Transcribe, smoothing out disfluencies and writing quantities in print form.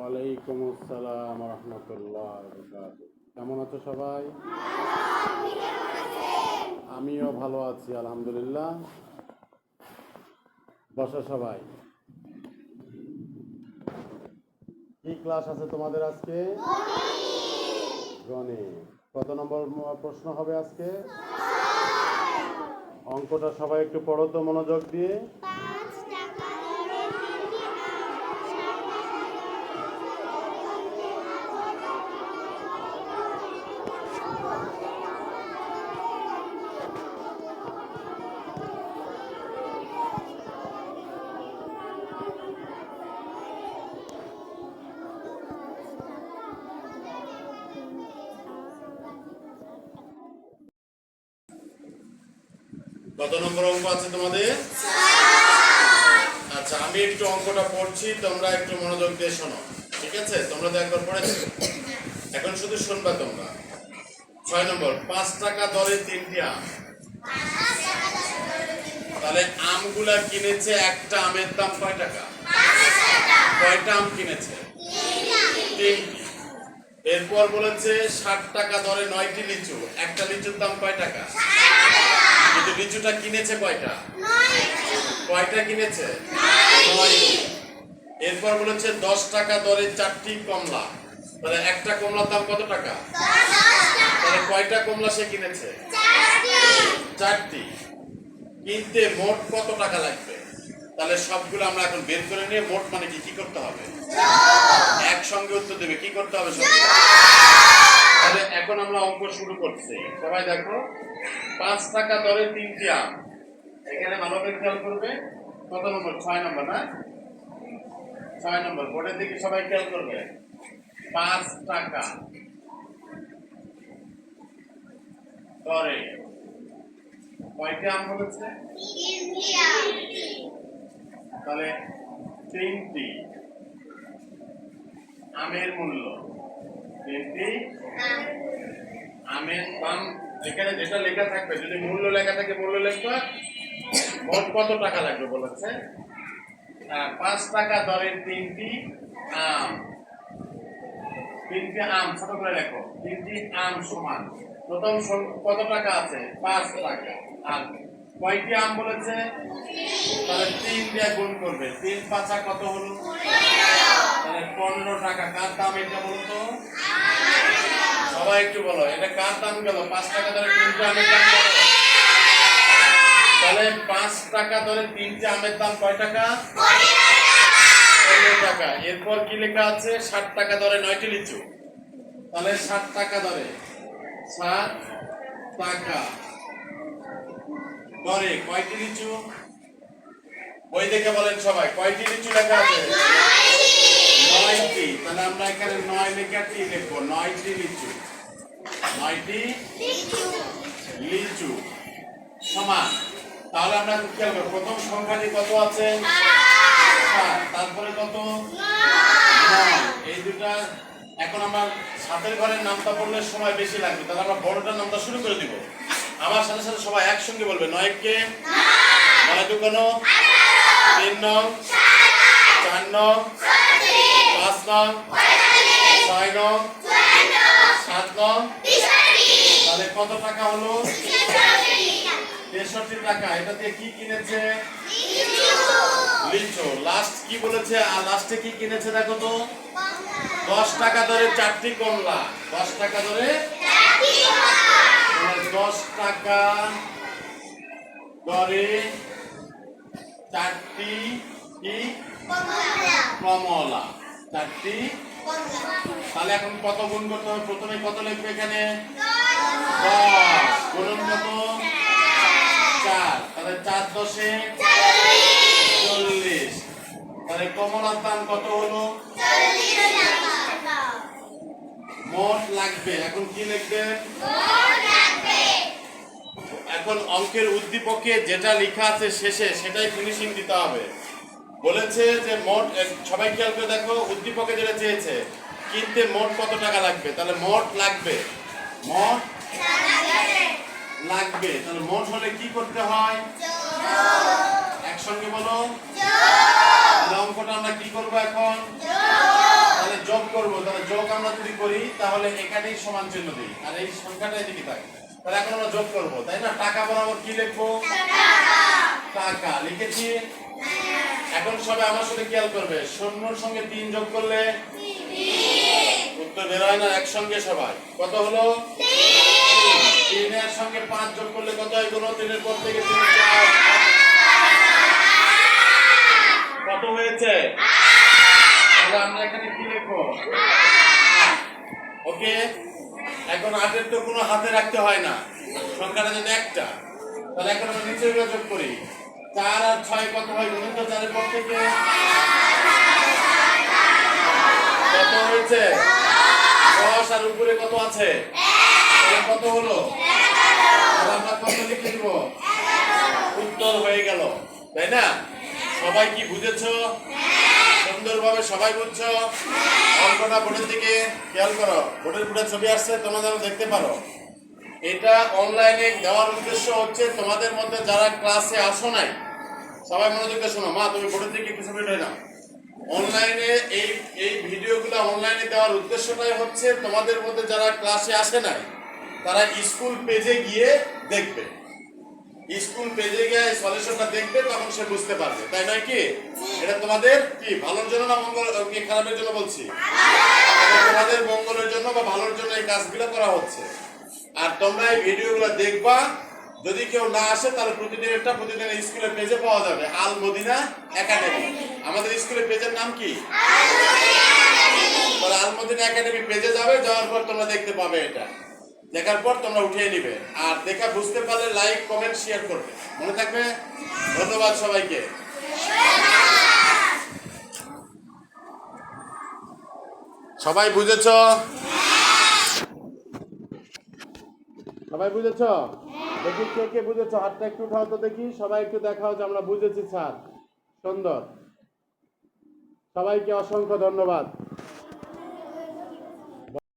ওয়ালাইকুম আসসালাম রহমতুল্লাহ বারাকাতুহু। কেমন আছো সবাই? আমিও ভালো আছি আলহামদুলিল্লাহ। বসো সবাই। কি ক্লাস আছে তোমাদের আজকে? গণিত। কত নম্বর প্রশ্ন হবে আজকে? অঙ্কটা সবাই একটু পড়ো তো মনোযোগ দিয়ে। কত নম্বর অঙ্ক আছে তোমাদের? আচ্ছা, আমি একটু অঙ্কটা পড়ছি, তোমরা একটু মনোযোগ দিয়ে শোনো, ঠিক আছে? তোমরা তো একবার পড়েছো, এখন শুধু শুনবা তোমরা। 6 নম্বর, 5 টাকা দরে 3টি আম। তাহলে আমগুলা কিনেছে, একটা আমের দাম কয় টাকা? কয়টা আম কিনেছে? 3টি। এরপর বলেছে 60 টাকা দরে 9টি লিচু। একটা লিচুর দাম কয় টাকা? কিন্তু লিচুটা কিনেছে কয়টা? কয়টা কিনেছে? 9টি। এরপর বলেছে 10 টাকা দরে 4টি কমলা। তাহলে একটা কমলার দাম কত টাকা? তাহলে কয়টা কমলা সে কিনেছে? 4টি। কিনতে মোট কত টাকা লাগবে? তাহলে সবগুলো আমরা এখন বের করে নিয়ে মোট মানে কি করতে হবে? একসঙ্গে উত্তর দেবে। কি করতে হবে? তাহলে এখন আমরা অঙ্ক শুরু করছি। সবাই দেখো, 5 টাকা দরে 3টি আম। এখানে ভালো করে খেয়াল করবে। কত নম্বর? 6 নম্বর না? 6 নম্বর বোর্ডের দিকে সবাই খেয়াল করবে। 5 টাকা দরে কয়টি আম বলেছে? তাহলে 3টি আমের মূল্য, 3টি আমের দাম। এখানে যেটা লেখা থাকবে, যদি মূল্য লেখা থাকে মূল্য লিখবা। মোট কত টাকা লাগবে বলেছে? 5 টাকা দরে 3টি আম। 3টি আম ছোট করে লেখো। 3টি আম সমান প্রথম কত টাকা আছে? 5 টাকা। আর কয়টি আম বলেছে? তাহলে 3 দিয়ে গুণ করবে। 3 5 কত হলো? তাহলে 15 টাকা। কার দাম এটা বলো তো? সবাই একটু বলো, এটা কার দাম গেল? 5 টাকা ধরে 3টি আমের দাম কত? তাহলে 5 টাকা ধরে 3টি আমের দাম কয় টাকা? 15 টাকা। এরপর কি লেখা আছে? 60 টাকা ধরে 9টি লিচু। তাহলে 60 টাকা ধরে 60 টাকা ধরে কয়টি লিচু? বই দেখে বলেন সবাই, কয়টি লিচু লেখা আছে? 9টি। তাহলে আমরা এখানে 9 লেখাটি লিখবো। 9টি লিচু। 9টি লিচু সমান। তাহলে আমরা খেয়াল করব, প্রথম সংখ্যাটি কত আছে? 7। তারপরে কত? 9। এই দুটা। এখন আমরা সাতের ঘরের নামটা বললে সময় বেশি লাগবে, তাহলে আমরা বড়টার নামটা শুরু করে দিব। আমার সাথে সাথে সবাই একসঙ্গে বলবে। 9 কে 9 দুগুণ 3 নং 4 নং 5 নং 6 নং 7 নং। তাহলে কত টাকা হলো? 63 টাকা। এটা দিয়ে কি কিনেছে? লিচু। লাস্ট কি বলেছে? আর লাস্টে কি কিনেছে দেখো তো? 10 টাকা ধরে 4টি কমলা। 10 টাকা ধরে 10 টাকা ধরে 4টি কি কমলা। 4টি। তাহলে এখন কত গুণ করতে হবে? প্রথমে কত লিখবে এখানে? 10 গুণন কত? 4। তাহলে 4 10 40। তাহলে কমলার দাম কত হলো? মোট লাগবে। এখন কি লিখবে? এখন অঙ্কের উদ্দীপকে যেটা লেখা আছে শেষে সেটাই ফিনিশিং দিতে হবে। বলেছে যে মোট, সবাই খেয়াল করে দেখো, উদ্দীপকে যেটা চেয়েছে কিনতে মোট কত টাকা লাগবে। তাহলে মোট লাগবে। মোট লাগবে। তাহলে মোট হলে কি করতে হয়? একসঙ্গে বলো। অঙ্কটা আমরা কি করবো এখন? তাহলে করবো, তাহলে যোগ আমরা যদি করি তাহলে এখানেই সমান চিহ্ন দিই আর এই সংখ্যাটা এদিকে থাকে। তাহলে এখন আমরা যোগ করবো, তাই না? টাকা বরাবর কি লিখবো? টাকা লিখেছি। এখন সবাই আমার সাথে খেয়াল করবে, শূন্যর সঙ্গে 3 যোগ করলে উত্তর বের হয় না? একসঙ্গে সবাই কত হলো? 3 এর সঙ্গে 5 যোগ করলে কত হয়? 3 এর পর থেকে 3 4 কত হয়েছে? তাহলে আমরা এখানে কি লিখবো? ওকে, এখন 8 এর তো কোনো হাতে রাখতে হয় না, সংখ্যাটা যদি একটা। তাহলে এখন আমরা নিচে যোগ করি, 4 আর 6 কত হয়? 4 এর পর থেকে কত হয়েছে? 10 আর উপরে কত আছে? কত হলো? আমরা কত লিখে দিব? উত্তর হয়ে গেল, তাই না? সবাই কি বুঝেছো? সুন্দরভাবে সবাই বুঝছো? অঙ্কটা বোর্ডের দিকে খেয়াল করো, বোর্ডের উপরে ছবি আসছে, তোমরা যেন দেখতে পারো। এটা অনলাইনে দেওয়ার উদ্দেশ্য হচ্ছে তোমাদের মধ্যে যারা ক্লাসে আসো নাই, সবাই মনোযোগ দিয়ে শোনো। মা, তুমি বোর্ডের দিকে একটু ছবি উঠে নাও। অনলাইনে এই ভিডিওগুলো অনলাইনে দেওয়ার উদ্দেশ্যটাই হচ্ছে তোমাদের মধ্যে যারা ক্লাসে আসে নাই তারা স্কুল পেজে গিয়ে দেখবে। স্কুল পেজে গিয়ে সলিউশনটা দেখবে, তখন সে বুঝতে পারবে, তাই নয় কি? এটা তোমাদের কি ভালোর জন্য না মঙ্গল কি খারাপের জন্য বলছি? তোমাদের মঙ্গলের জন্য বা ভালোর জন্য এই কাজগুলো করা হচ্ছে। আর তোমরা এই ভিডিওগুলো দেখবা, যদি কেউ না আসে তাহলে প্রতিদিন স্কুলের পেজে পাওয়া যাবে, আল মদিনা একাডেমি। আমাদের স্কুলের পেজের নাম কি? আল মদিনা একাডেমি পেজে যাবে, যাওয়ার পর তোমরা দেখতে পাবে। এটা দেখার পর তোমরা উঠিয়ে নিবে, আর দেখা বুঝতে পারলে লাইক কমেন্ট শেয়ার করবে, মনে থাকবে। ধন্যবাদ সবাইকে। সবাই বুঝেছ? সবাই বুঝেছ? দেখি কে কে বুঝেছ, হাতটা একটু উঠাও তো দেখি। সবাই একটু দেখাও যে আমরা বুঝেছি স্যার। সুন্দর, সবাইকে অসংখ্য ধন্যবাদ।